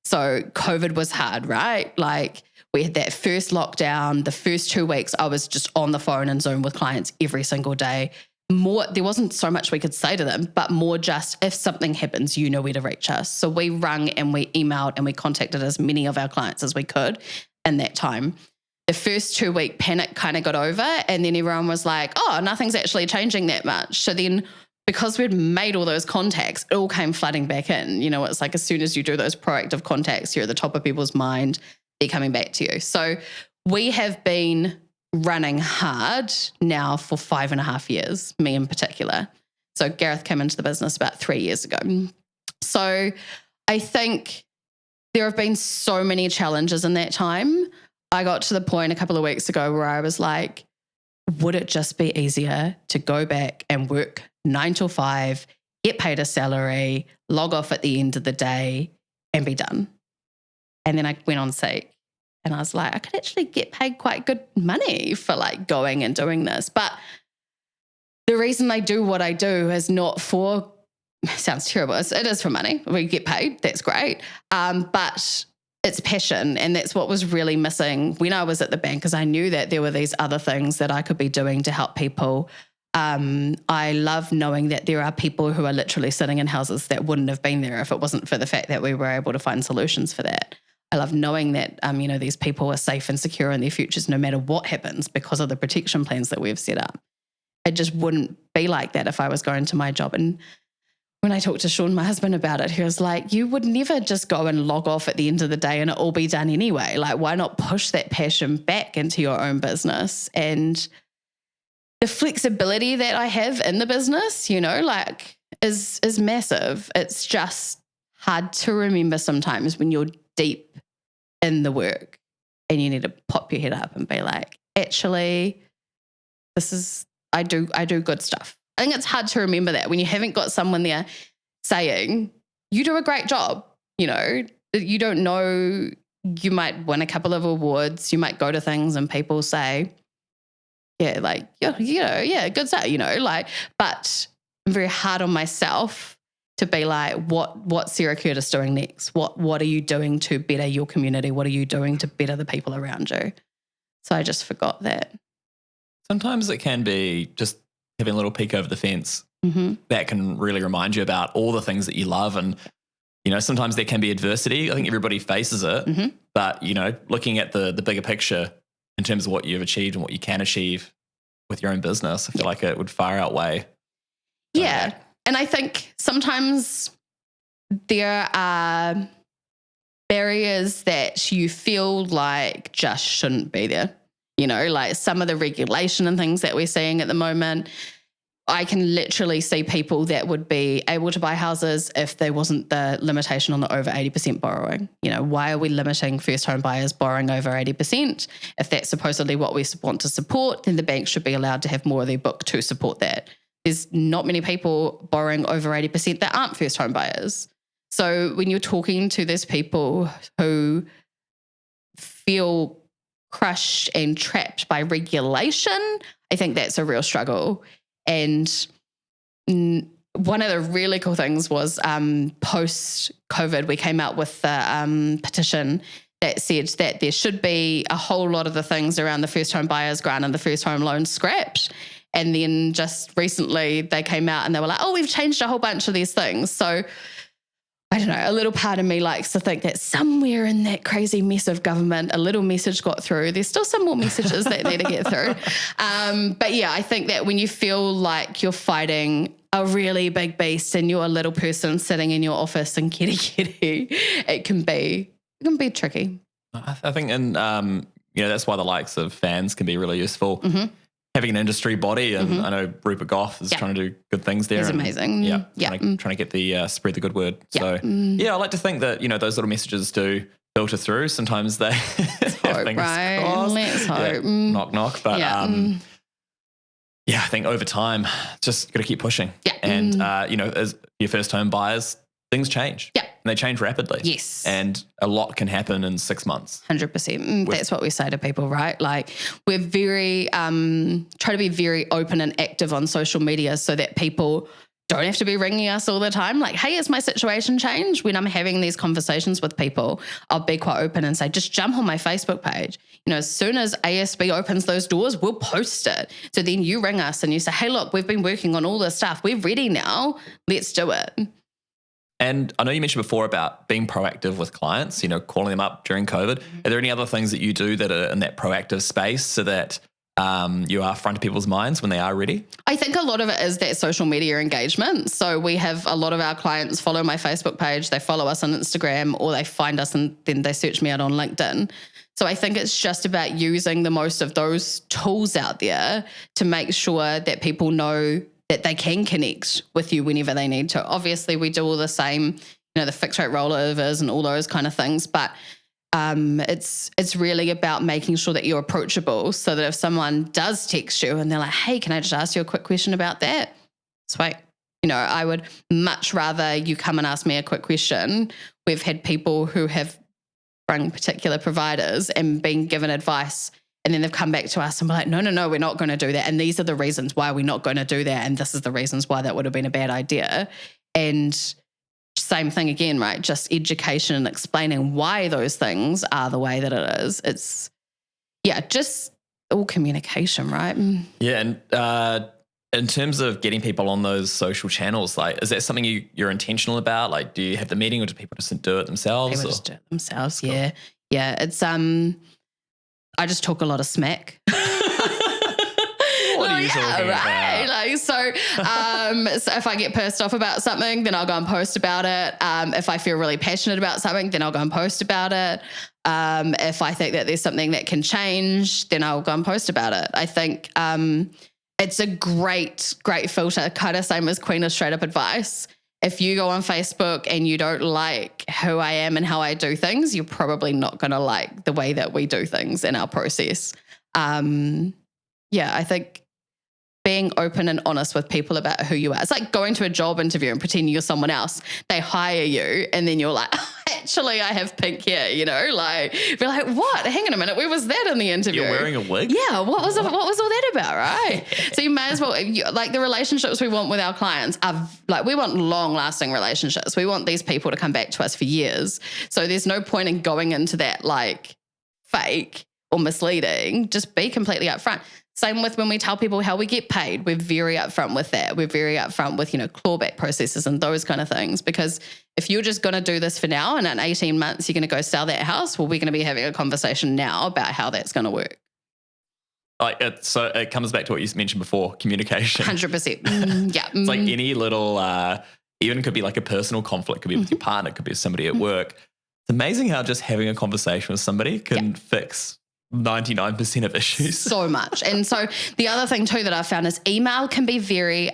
So COVID was hard, right? Like we had that first lockdown, the first 2 weeks, I was just on the phone and Zoom with clients every single day. There wasn't so much we could say to them, but more just if something happens, you know where to reach us. So we rung and we emailed and we contacted as many of our clients as we could in that time. The first 2 week panic kind of got over and then everyone was like, oh, nothing's actually changing that much. So then because we'd made all those contacts, it all came flooding back in. It's like as soon as you do those proactive contacts, you're at the top of people's mind, they're coming back to you. So we have been running hard now for 5.5 years, me in particular. So Gareth came into the business about 3 years ago. So I think there have been so many challenges in that time. I got to the point a couple of weeks ago where I was like, would it just be easier to go back and work 9 till 5, get paid a salary, log off at the end of the day and be done? And then I went on Seek and I was like, I could actually get paid quite good money for like going and doing this. But the reason I do what I do is not for, sounds terrible, it is for money. We get paid, that's great. But it's passion, and that's what was really missing when I was at the bank, because I knew that there were these other things that I could be doing to help people. I love knowing that there are people who are literally sitting in houses that wouldn't have been there if it wasn't for the fact that we were able to find solutions for that. I love knowing that, these people are safe and secure in their futures no matter what happens because of the protection plans that we've set up. It just wouldn't be like that if I was going to my job. And when I talked to Sean, my husband, about it, he was like, you would never just go and log off at the end of the day and it all be done anyway. Like, why not push that passion back into your own business? And the flexibility that I have in the business, is massive. It's just hard to remember sometimes when you're deep in the work and you need to pop your head up and be like, actually, I do good stuff. I think it's hard to remember that when you haven't got someone there saying, you do a great job. You don't know, you might win a couple of awards, you might go to things and people say, good stuff, but I'm very hard on myself to be like, what's Sarah Curtis doing next? What are you doing to better your community? What are you doing to better the people around you? So I just forgot that. Sometimes it can be just having a little peek over the fence. Mm-hmm. That can really remind you about all the things that you love. And, sometimes there can be adversity. I think everybody faces it. Mm-hmm. But, looking at the bigger picture in terms of what you've achieved and what you can achieve with your own business, I feel like it would far outweigh. Yeah. And I think sometimes there are barriers that you feel like just shouldn't be there. Like some of the regulation and things that we're seeing at the moment, I can literally see people that would be able to buy houses if there wasn't the limitation on the over 80% borrowing. Why are we limiting first home buyers borrowing over 80%? If that's supposedly what we want to support, then the bank should be allowed to have more of their book to support that. There's not many people borrowing over 80% that aren't first home buyers. So when you're talking to those people who feel crushed and trapped by regulation, I think that's a real struggle. And one of the really cool things was post-COVID, we came out with the petition that said that there should be a whole lot of the things around the first home buyers grant and the first home loan scrapped. And then just recently they came out and they were like, we've changed a whole bunch of these things. So I don't know, a little part of me likes to think that somewhere in that crazy mess of government, a little message got through. There's still some more messages that need to get through. But yeah, I think that when you feel like you're fighting a really big beast and you're a little person sitting in your office and kitty, it can be tricky. I think, and that's why the likes of fans can be really useful. Mm-hmm. Having an industry body, and I know Rupert Goff is trying to do good things there. He's amazing. Trying to get the spread the good word. So I like to think that those little messages do filter through. Sometimes they let's hope, right? Crossed. Let's hope. Knock knock. But I think over time, just got to keep pushing. Yeah. And as your first home buyers, things change. Yeah. And they change rapidly. Yes. And a lot can happen in 6 months. 100%. That's what we say to people, right? Like we're very, try to be very open and active on social media so that people don't have to be ringing us all the time. Like, hey, has my situation changed? When I'm having these conversations with people, I'll be quite open and say, just jump on my Facebook page. As soon as ASB opens those doors, we'll post it. So then you ring us and you say, hey, look, we've been working on all this stuff. We're ready now. Let's do it. And I know you mentioned before about being proactive with clients, calling them up during COVID. Are there any other things that you do that are in that proactive space so that you are front of people's minds when they are ready? I think a lot of it is that social media engagement. So we have a lot of our clients follow my Facebook page, they follow us on Instagram, or they find us and then they search me out on LinkedIn. So I think it's just about using the most of those tools out there to make sure that people know that they can connect with you whenever they need to. Obviously, we do all the same, the fixed rate rollovers and all those kind of things. But it's really about making sure that you're approachable, so that if someone does text you and they're like, hey, can I just ask you a quick question about that? Sweet. I would much rather you come and ask me a quick question. We've had people who have rung particular providers and been given advice, and then they've come back to us and we're like, no, we're not going to do that. And these are the reasons why we're not going to do that. And this is the reasons why that would have been a bad idea. And same thing again, right? Just education and explaining why those things are the way that it is. It's, just all communication, right? Yeah. And in terms of getting people on those social channels, like, is that something you're intentional about? Like, do you have the meeting, or do people just do it themselves? People just do it themselves, cool. Yeah. It's, I just talk a lot of smack. What are you talking about? Like, so if I get pissed off about something, then I'll go and post about it. If I feel really passionate about something, then I'll go and post about it. If I think that there's something that can change, then I'll go and post about it. I think it's a great filter, kind of same as Queen of Straight Up Advice. If you go on Facebook and you don't like who I am and how I do things, you're probably not going to like the way that we do things in our process. I think being open and honest with people about who you are. It's like going to a job interview and pretending you're someone else. They hire you and then you're like, actually, I have pink hair, like, you're like, what? Hang on a minute. Where was that in the interview? You're wearing a wig? Yeah. What was all that about, right? So you may as well, like, the relationships we want with our clients are like, we want long lasting relationships. We want these people to come back to us for years. So there's no point in going into that like fake or misleading. Just be completely upfront. Same with when we tell people how we get paid. We're very upfront with that. We're very upfront with, clawback processes and those kind of things. Because if you're just going to do this for now and in 18 months you're going to go sell that house, well, we're going to be having a conversation now about how that's going to work. So it comes back to what you mentioned before, communication. 100%. Yeah. It's like any little, even could be like a personal conflict, could be with your partner, could be with somebody at work. It's amazing how just having a conversation with somebody can fix 99% of issues. So much. And so the other thing too that I've found is email can be very, it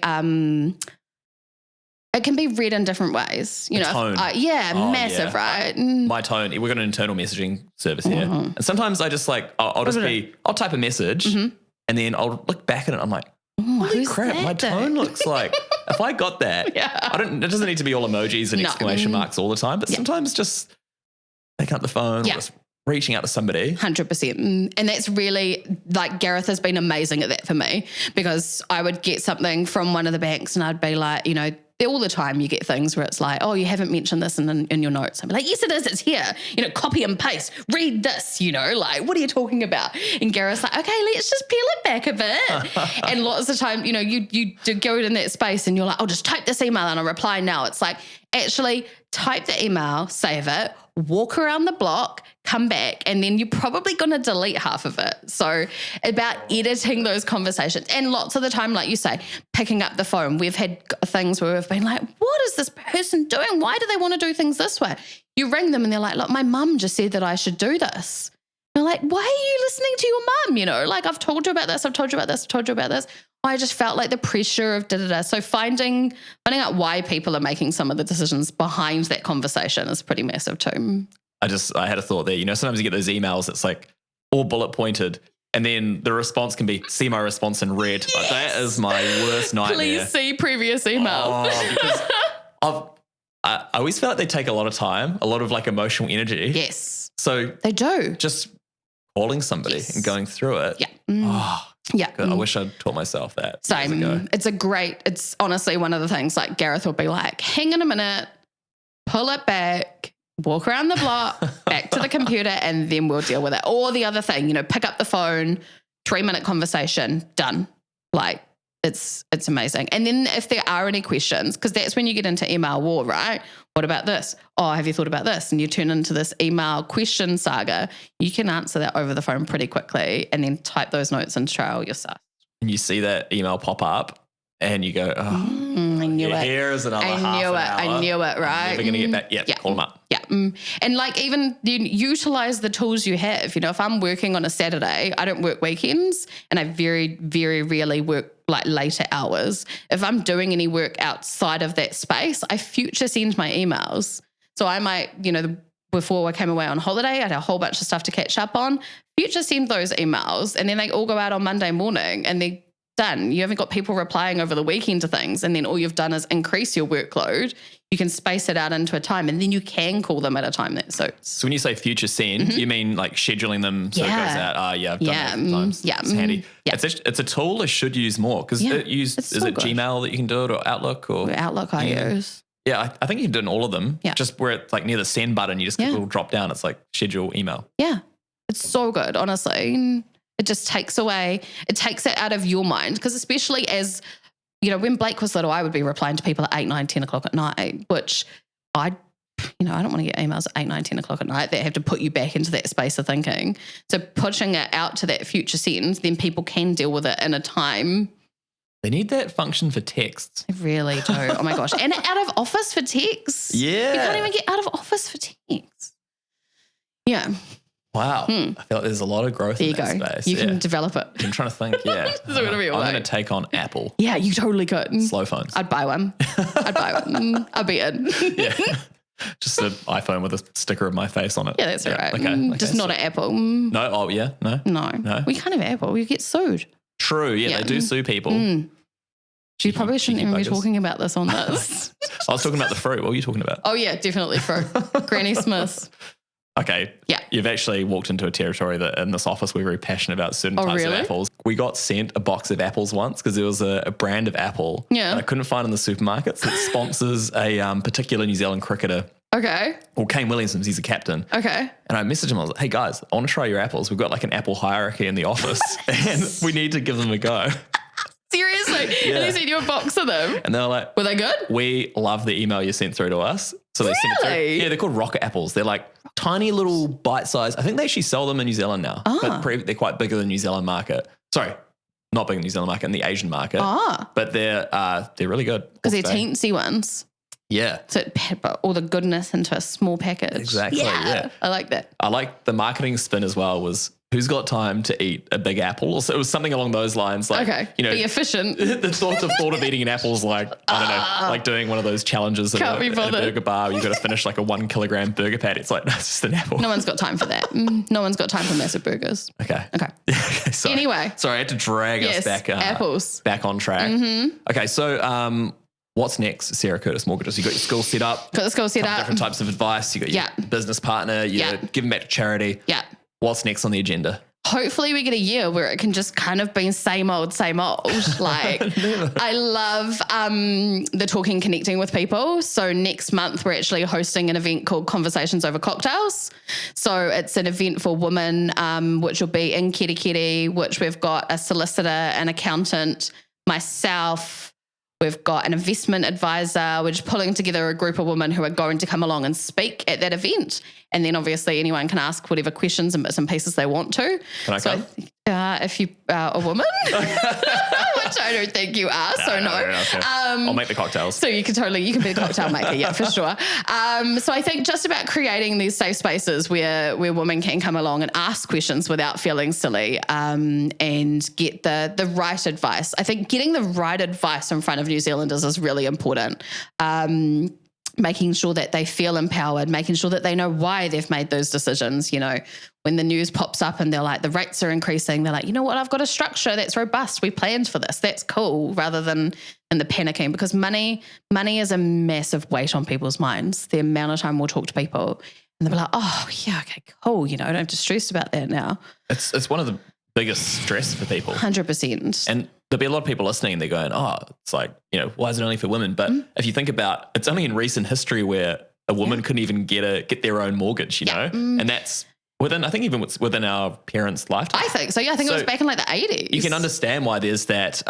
can be read in different ways. Tone. Massive, right? My tone, we've got an internal messaging service here. And sometimes I just I'll type a message and then I'll look back at it and I'm like, holy crap, my tone looks like, if I got that, it doesn't need to be all emojis and exclamation marks all the time, but sometimes just picking up the phone or just reaching out to somebody. 100%. And that's really, like, Gareth has been amazing at that for me, because I would get something from one of the banks and I'd be like, all the time you get things where it's like, oh, you haven't mentioned this in your notes. I'd be like, yes, it is. It's here. Copy and paste. Read this, like, what are you talking about? And Gareth's like, okay, let's just peel it back a bit. And lots of time, you do go in that space and you're like, I'll just type this email and I'll reply now. It's like, actually type the email, save it, walk around the block, come back, and then you're probably going to delete half of it. So about editing those conversations. And lots of the time, like you say, picking up the phone. We've had things where we've been like, what is this person doing? Why do they want to do things this way? You ring them and they're like, look, my mum just said that I should do this. They're like, why are you listening to your mum? Like, I've told you about this, I've told you about this, I've told you about this. I just felt like the pressure of da-da-da. So finding out why people are making some of the decisions behind that conversation is pretty massive too. I had a thought there. Sometimes you get those emails, it's like all bullet pointed, and then the response can be, see my response in red. Yes. Like, that is my worst nightmare. Please see previous email. Because I always feel like they take a lot of time, a lot of like emotional energy. Yes. So they do. Just calling somebody and going through it. Yeah. Yeah. God, I wish I'd taught myself that. Same. It's honestly one of the things, like, Gareth will be like, hang on a minute, pull it back, walk around the block, back to the computer, and then we'll deal with it. Or the other thing, pick up the phone, 3-minute conversation, done. Like, it's amazing. And then if there are any questions, because that's when you get into email war, right? What about this? Oh, have you thought about this? And you turn into this email question saga. You can answer that over the phone pretty quickly and then type those notes and trail yourself. And you see that email pop up and you go, I knew it. Here is another half an hour. I knew it, right? We're going to get back. Yeah, call them up. Yeah. And like, even then, utilize the tools you have. If I'm working on a Saturday, I don't work weekends, and I very, very rarely work like later hours. If I'm doing any work outside of that space, I future send my emails. So I might, before I came away on holiday, I had a whole bunch of stuff to catch up on. Future send those emails and then they all go out on Monday morning and they're done. You haven't got people replying over the weekend to things, and then all you've done is increase your workload. You can space it out into a time, and then you can call them at a time that suits. So when you say future send, you mean like scheduling them so it goes out? I've done that a few times. Yeah. It's handy. Yeah. It's a tool I should use more because is it Gmail that you can do it, or Outlook? Or Outlook I use. Yeah, I think you can do it in all of them. Yeah. Just where it's like near the send button, you just get a little drop down. It's like schedule email. Yeah. It's so good, honestly. It just takes it out of your mind. Because especially as, when Blake was little, I would be replying to people at 8, 9, 10 o'clock at night, which I don't want to get emails at 8, 9, 10 o'clock at night that have to put you back into that space of thinking. So pushing it out to that future send, then people can deal with it in a time. They need that function for texts. They really do. Oh my gosh. And out of office for texts. Yeah. You can't even get out of office for texts. Yeah. Wow. I feel like there's a lot of growth in that space. You can develop it. I'm trying to think, I'm going to take on Apple. Yeah, you totally could. Slow phones. I'd buy one. I'd be in. Yeah. Just an iPhone with a sticker of my face on it. Yeah, that's right. Okay. Just not an Apple. No. Oh, yeah. No. We can't have Apple. You get sued. True. Yeah, they do sue people. You probably shouldn't even be talking about this on this. I was talking about the fruit. What were you talking about? Oh, yeah, definitely fruit. Granny Smiths. Okay. Yeah. You've actually walked into a territory that in this office we're very passionate about certain types of apples. We got sent a box of apples once because there was a brand of apple that I couldn't find in the supermarkets that sponsors a particular New Zealand cricketer. Okay. Or Kane Williamson, he's a captain. Okay. And I messaged him, I was like, hey guys, I want to try your apples. We've got like an apple hierarchy in the office and we need to give them a go. Seriously? Yeah. And they sent you a box of them? And they were like, were they good? We love the email you sent through to us. So they sent it through. Yeah, they're called rocket apples. They're like tiny little bite size. I think they actually sell them in New Zealand now, but they're quite bigger than the New Zealand market. Sorry, not big in the New Zealand market, in the Asian market. But they're really good. Because they're teensy ones. Yeah. So it put all the goodness into a small package. Exactly. Yeah. I like that. I like the marketing spin as well was who's got time to eat a big apple? So it was something along those lines. Like, be efficient. The thought of eating an apple is like, I don't know, like doing one of those challenges at a burger bar where you've got to finish like a 1 kilogram burger patty. It's like, no, it's just an apple. No one's got time for that. No one's got time for massive burgers. Okay. Sorry. Anyway. Sorry, I had to drag us back. Apples. Back on track. Mm-hmm. Okay, so what's next, Sarah Curtis Mortgages? You got your school set up. Got the school set up. Different types of advice. You got your business partner. You're giving back to charity. Yeah. What's next on the agenda? Hopefully we get a year where it can just kind of be same old. Like I love the talking, connecting with people. So next month we're actually hosting an event called Conversations Over Cocktails. So it's an event for women, which will be in Kerikeri, which we've got a solicitor, an accountant, myself. We've got an investment advisor. We're just pulling together a group of women who are going to come along and speak at that event. And then obviously anyone can ask whatever questions and bits and pieces they want to. Can I come? If you are a woman, which I don't think you are, no. I'll make the cocktails. So you can be the cocktail maker, yeah, for sure. So I think just about creating these safe spaces where women can come along and ask questions without feeling silly, and get the right advice. I think getting the right advice in front of New Zealanders is really important. Making sure that they feel empowered, making sure that they know why they've made those decisions. When the news pops up and they're like, the rates are increasing, they're like, you know what, I've got a structure that's robust. We planned for this. That's cool, rather than in the panicking, because money is a massive weight on people's minds. The amount of time we'll talk to people and they'll be like, oh yeah, okay, cool. I don't have to stress about that now. It's one of the biggest stress for people. 100%. And there'll be a lot of people listening and they're going, oh, it's like, why is it only for women? But if you think about, it's only in recent history where a woman couldn't even get their own mortgage, know? And that's within our parents' lifetime. I think so. Yeah, I think it was back in like the 80s. You can understand why there's that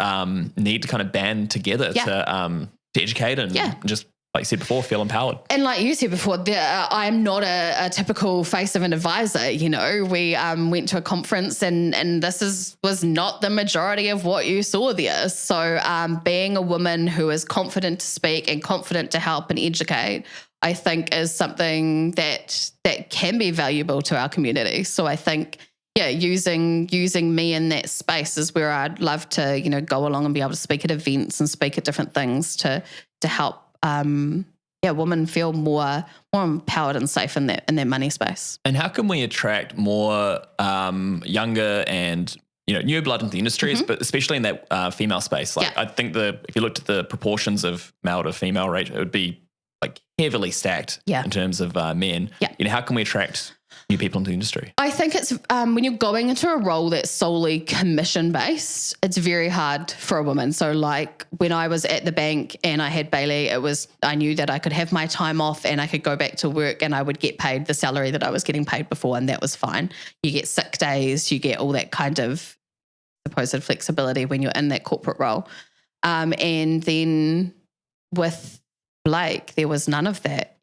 need to kind of band together to educate and just, like you said before, feel empowered. And like you said before, I'm not a typical face of an advisor. We went to a conference and this was not the majority of what you saw there. So being a woman who is confident to speak and confident to help and educate, I think is something that can be valuable to our community. So I think, using me in that space is where I'd love to, go along and be able to speak at events and speak at different things to help women feel more empowered and safe in that money space. And how can we attract more younger and new blood into the industries, but especially in that female space? I think if you looked at the proportions of male to female rate, it would be like heavily stacked in terms of men. Yeah. How can we attract new people into the industry? I think it's when you're going into a role that's solely commission based, it's very hard for a woman. So like when I was at the bank and I had Bailey, I knew that I could have my time off and I could go back to work and I would get paid the salary that I was getting paid before, and that was fine. You get sick days, you get all that kind of supposed flexibility when you're in that corporate role. And then with Blake, there was none of that,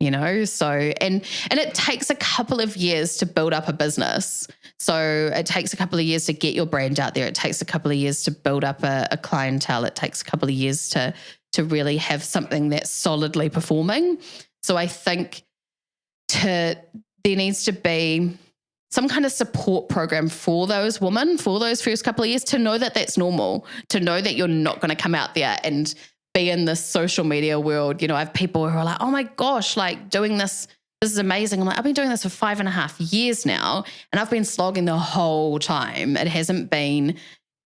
so, and it takes a couple of years to build up a business. So it takes a couple of years to get your brand out there. It takes a couple of years to build up a clientele. It takes a couple of years to really have something that's solidly performing. So I think there needs to be some kind of support program for those women for those first couple of years, to know that that's normal, to know that you're not going to come out there and be in this social media world. I have people who are like, oh my gosh, like doing this is amazing. I'm like, I've been doing this for 5.5 years now, and I've been slogging the whole time. It hasn't been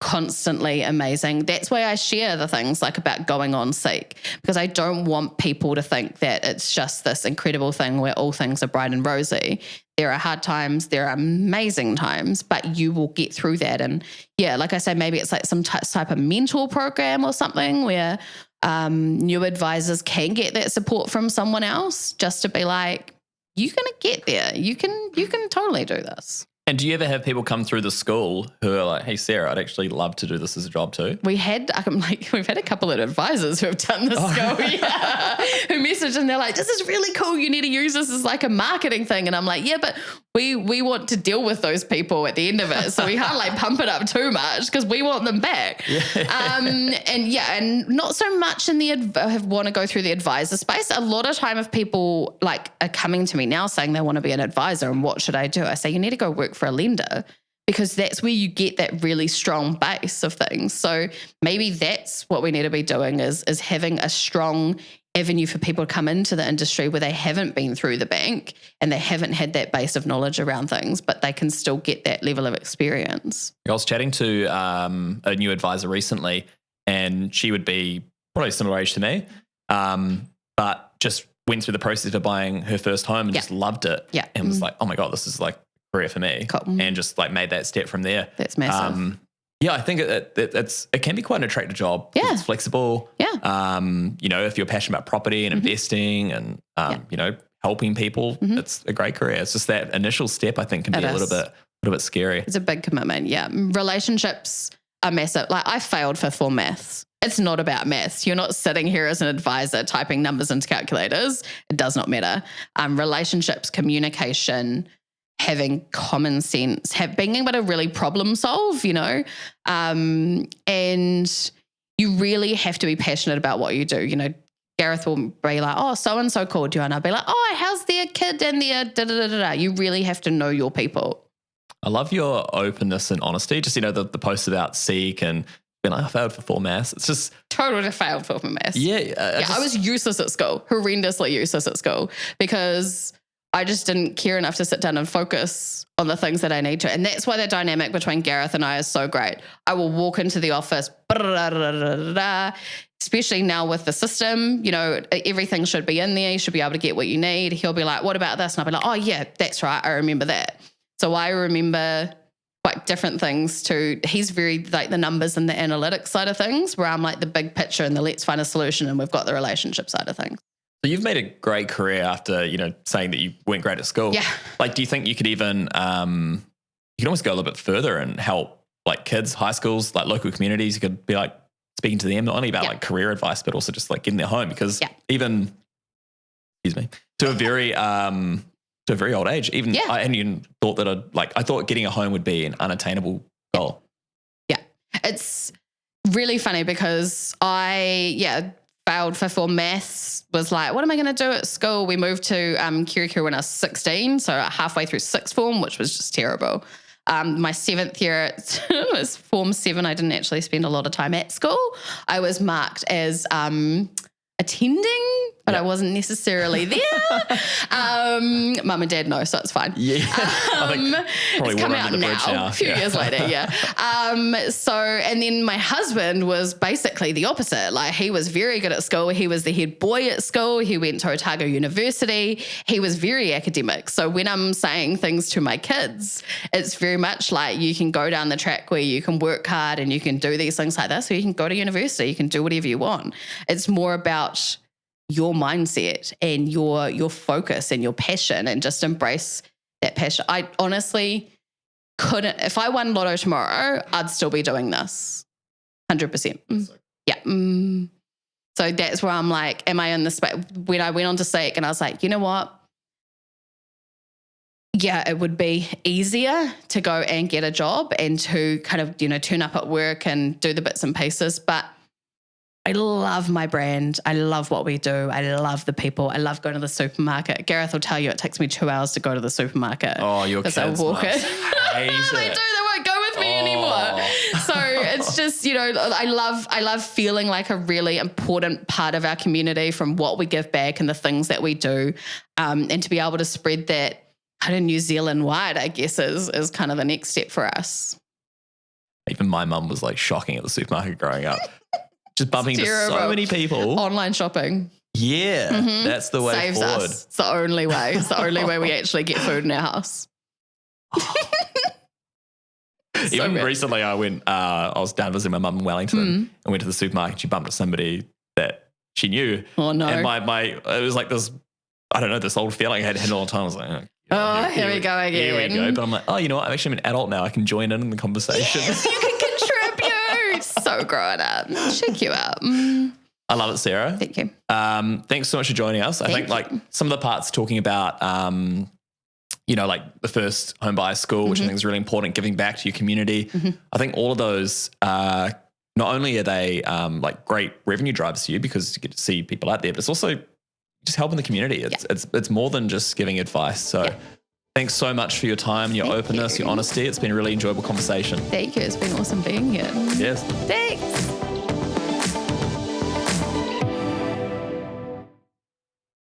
constantly amazing. That's why I share the things like about going on Seek, because I don't want people to think that it's just this incredible thing where all things are bright and rosy. There are hard times, there are amazing times, but you will get through that. And like I say, maybe it's like some type of mentor program or something where new advisors can get that support from someone else, just to be like, you're going to get there. You can totally do this. And do you ever have people come through the school who are like, hey, Sarah, I'd actually love to do this as a job too? We've had a couple of advisors who have done this who message and they're like, this is really cool. You need to use this as like a marketing thing. And I'm like, yeah, but we want to deal with those people at the end of it. So we can't like pump it up too much because we want them back. And not so much in want to go through the advisor space. A lot of time if people like are coming to me now saying they want to be an advisor and what should I do? I say, you need to go work for a lender, because that's where you get that really strong base of things. So maybe that's what we need to be doing is having a strong avenue for people to come into the industry where they haven't been through the bank and they haven't had that base of knowledge around things, but they can still get that level of experience. I was chatting to a new advisor recently, and she would be probably similar age to me, but just went through the process of buying her first home and just loved it. Yeah. And was like, oh my God, this is like career for me. Cool. And just like made that step from there. That's massive. I think it can be quite an attractive job. Yeah. It's flexible. Yeah. If you're passionate about property and investing and, helping people, it's a great career. It's just that initial step, I think, can be a little bit scary. It's a big commitment. Yeah. Relationships are massive. Like I failed fifth form maths. It's not about maths. You're not sitting here as an advisor typing numbers into calculators. It does not matter. Relationships, communication, having common sense, being able to really problem solve, and you really have to be passionate about what you do. Gareth will be like, oh, so-and-so called you, and I'll be like, oh, how's their kid and their da-da-da-da-da. You really have to know your people. I love your openness and honesty. Just, the post about Seek and being like, I failed for 4 maths. It's just... Totally failed for maths. Yeah. I was useless at school, horrendously useless at school, because I just didn't care enough to sit down and focus on the things that I need to. And that's why the dynamic between Gareth and I is so great. I will walk into the office, especially now with the system, everything should be in there. You should be able to get what you need. He'll be like, what about this? And I'll be like, oh yeah, that's right. I remember that. So I remember quite different things too. He's very like the numbers and the analytics side of things, where I'm like the big picture and the let's find a solution, and we've got the relationship side of things. So you've made a great career after, saying that you weren't great at school. Yeah. Like, do you think you could even, you can almost go a little bit further and help like kids, high schools, like local communities? You could be like speaking to them, not only about like career advice, but also just like getting their home, because even, to a very old age, even I hadn't even thought that I thought getting a home would be an unattainable goal. Yeah. It's really funny because I failed for maths, was like, what am I going to do at school? We moved to Kirikiri when I was 16, so halfway through sixth form, which was just terrible. My 7th year, it was Form 7. I didn't actually spend a lot of time at school. I was marked as attending, but I wasn't necessarily there. Mum and Dad know, so it's fine. Yeah, I think probably it's come water out under the bridge now. A few years later, yeah. And then my husband was basically the opposite. Like, he was very good at school. He was the head boy at school. He went to Otago University. He was very academic. So when I'm saying things to my kids, it's very much like, you can go down the track where you can work hard and you can do these things like this, or you can go to university, you can do whatever you want. It's more about your mindset and your focus and your passion, and just embrace that passion. I honestly couldn't, if I won Lotto tomorrow, I'd still be doing this 100%. Yeah. So that's where I'm like, am I in the space? When I went on to SEEK, and I was like, you know what? Yeah, it would be easier to go and get a job and to kind of, turn up at work and do the bits and pieces. But I love my brand. I love what we do. I love the people. I love going to the supermarket. Gareth will tell you it takes me 2 hours to go to the supermarket. Oh, your kids must hate They do. They won't go with me anymore. So it's just, I love feeling like a really important part of our community from what we give back and the things that we do. And to be able to spread that kind of New Zealand wide, I guess, is kind of the next step for us. Even my mum was like shocking at the supermarket growing up. Just bumping into so many people. Online shopping. Yeah, that's the way Saves forward. Us. It's the only way. It's the only way we actually get food in our house. Even recently I was down visiting my mum in Wellington and went to the supermarket. She bumped into somebody that she knew. Oh, no. And it was like this, I don't know, this old feeling I had all the time. I was like, here we go again. Here we go. But I'm like, oh, you know what? I'm actually an adult now. I can join in the conversation. Yes, you can contribute. So grown up. Check you out. I love it, Sarah. Thank you. Thanks so much for joining us. I think like some of the parts talking about, like the first home buyer school, which I think is really important, giving back to your community. I think all of those, not only are they like great revenue drivers for you because you get to see people out there, but it's also just helping the community. It's more than just giving advice. So thanks so much for your time, your openness, your honesty. It's been a really enjoyable conversation. Thank you. It's been awesome being here. Yes. Thanks.